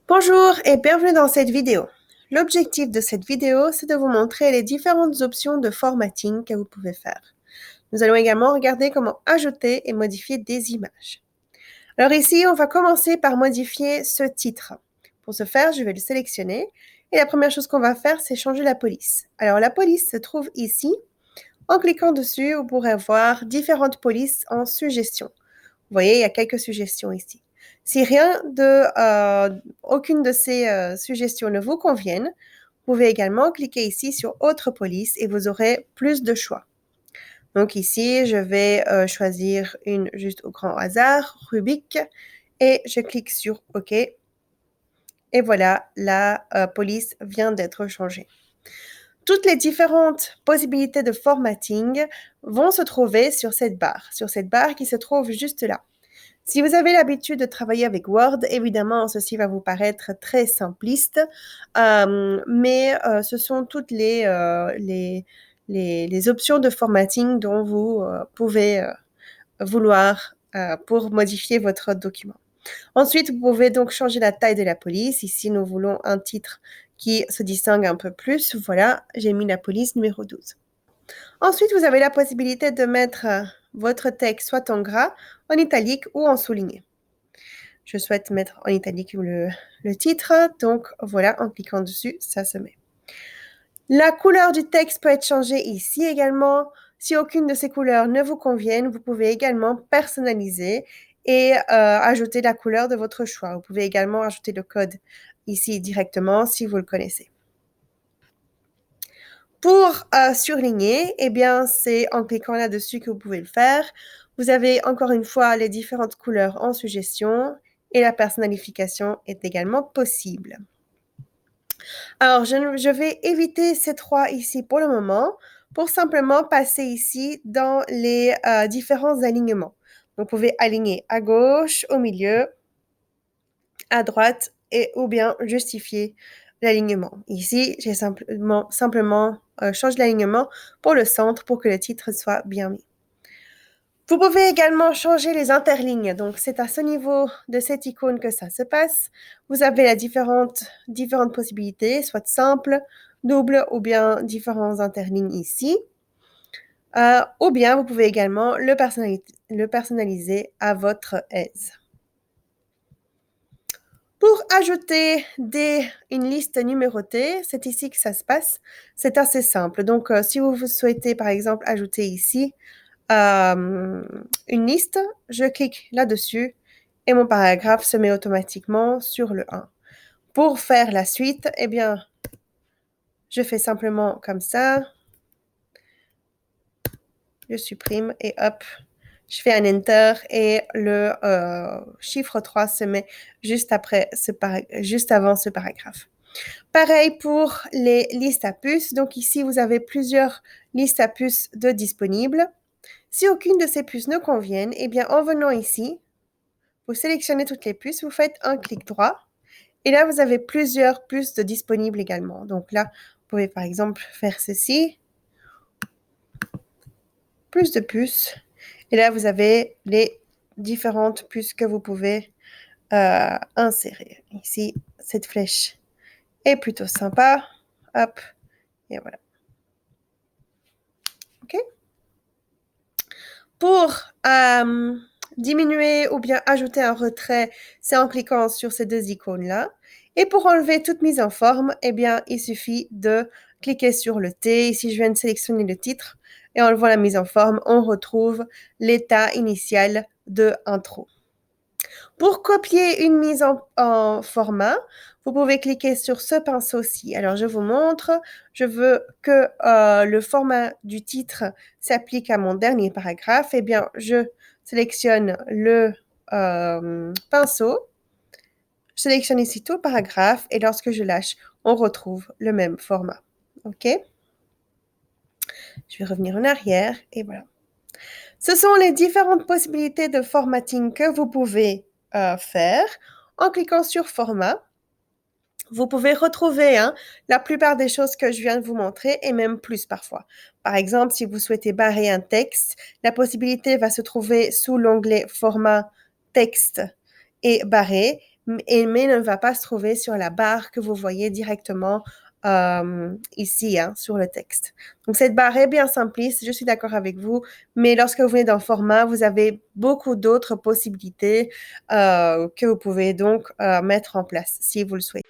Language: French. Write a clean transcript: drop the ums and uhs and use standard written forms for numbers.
Bonjour et bienvenue dans cette vidéo. L'objectif de cette vidéo, c'est de vous montrer les différentes options de formatting que vous pouvez faire. Nous allons également regarder comment ajouter et modifier des images. Alors ici, on va commencer par modifier ce titre. Pour ce faire, je vais le sélectionner et la première chose qu'on va faire, c'est changer la police. Alors la police se trouve ici. En cliquant dessus, vous pourrez voir différentes polices en suggestions. Vous voyez, il y a quelques suggestions ici. Si aucune de ces suggestions ne vous conviennent, vous pouvez également cliquer ici sur Autre police et vous aurez plus de choix. Donc ici, je vais choisir une juste au grand hasard, Rubik, et je clique sur OK. Et voilà, la police vient d'être changée. Toutes les différentes possibilités de formatting vont se trouver sur cette barre qui se trouve juste là. Si vous avez l'habitude de travailler avec Word, évidemment, ceci va vous paraître très simpliste, mais ce sont toutes les options de formatting dont vous pouvez vouloir pour modifier votre document. Ensuite, vous pouvez donc changer la taille de la police. Ici, nous voulons un titre qui se distingue un peu plus. Voilà, j'ai mis la police numéro 12. Ensuite, vous avez la possibilité de mettre votre texte soit en gras, en italique ou en souligné. Je souhaite mettre en italique le titre, donc voilà, en cliquant dessus, ça se met. La couleur du texte peut être changée ici également. Si aucune de ces couleurs ne vous conviennent, vous pouvez également personnaliser et ajouter la couleur de votre choix. Vous pouvez également ajouter le code ici directement si vous le connaissez. Pour surligner, eh bien, c'est en cliquant là-dessus que vous pouvez le faire. Vous avez encore une fois les différentes couleurs en suggestion et la personnalification est également possible. Alors, je vais éviter ces trois ici pour le moment pour simplement passer ici dans les différents alignements. Donc, vous pouvez aligner à gauche, au milieu, à droite et ou bien justifier l'alignement. Ici, j'ai simplement changé l'alignement pour le centre pour que le titre soit bien mis. Vous pouvez également changer les interlignes. Donc, c'est à ce niveau de cette icône que ça se passe. Vous avez les différentes possibilités, soit simple, double ou bien différents interlignes ici. Ou bien, vous pouvez également le personnaliser à votre aise. Pour ajouter une liste numérotée, c'est ici que ça se passe. C'est assez simple. Donc, si vous souhaitez, par exemple, ajouter ici une liste, je clique là-dessus et mon paragraphe se met automatiquement sur le 1. Pour faire la suite, eh bien, je fais simplement comme ça. Je supprime et hop, je fais un Enter et le chiffre 3 se met juste avant ce paragraphe. Pareil pour les listes à puces. Donc ici, vous avez plusieurs listes à puces de disponibles. Si aucune de ces puces ne conviennent, eh bien, en venant ici, vous sélectionnez toutes les puces, vous faites un clic droit et là, vous avez plusieurs puces de disponibles également. Donc là, vous pouvez par exemple faire ceci, plus de puces. Et là, vous avez les différentes puces que vous pouvez insérer. Ici, cette flèche est plutôt sympa. Hop, et voilà. OK? Pour diminuer ou bien ajouter un retrait, c'est en cliquant sur ces deux icônes-là. Et pour enlever toute mise en forme, eh bien, il suffit de cliquer sur le T. Ici, je viens de sélectionner le titre. Et en enlevant la mise en forme, on retrouve l'état initial de intro. Pour copier une mise en format, vous pouvez cliquer sur ce pinceau-ci. Alors, je vous montre. Je veux que le format du titre s'applique à mon dernier paragraphe. Eh bien, je sélectionne le pinceau. Je sélectionne ici tout le paragraphe et lorsque je lâche, on retrouve le même format. OK? Je vais revenir en arrière et voilà. Ce sont les différentes possibilités de formatting que vous pouvez faire en cliquant sur Format. Vous pouvez retrouver la plupart des choses que je viens de vous montrer et même plus parfois. Par exemple, si vous souhaitez barrer un texte, la possibilité va se trouver sous l'onglet Format, Texte et Barrer. mais ne va pas se trouver sur la barre que vous voyez directement ici, hein, sur le texte. Donc, cette barre est bien simpliste, je suis d'accord avec vous, mais lorsque vous venez dans Format, vous avez beaucoup d'autres possibilités que vous pouvez donc mettre en place si vous le souhaitez.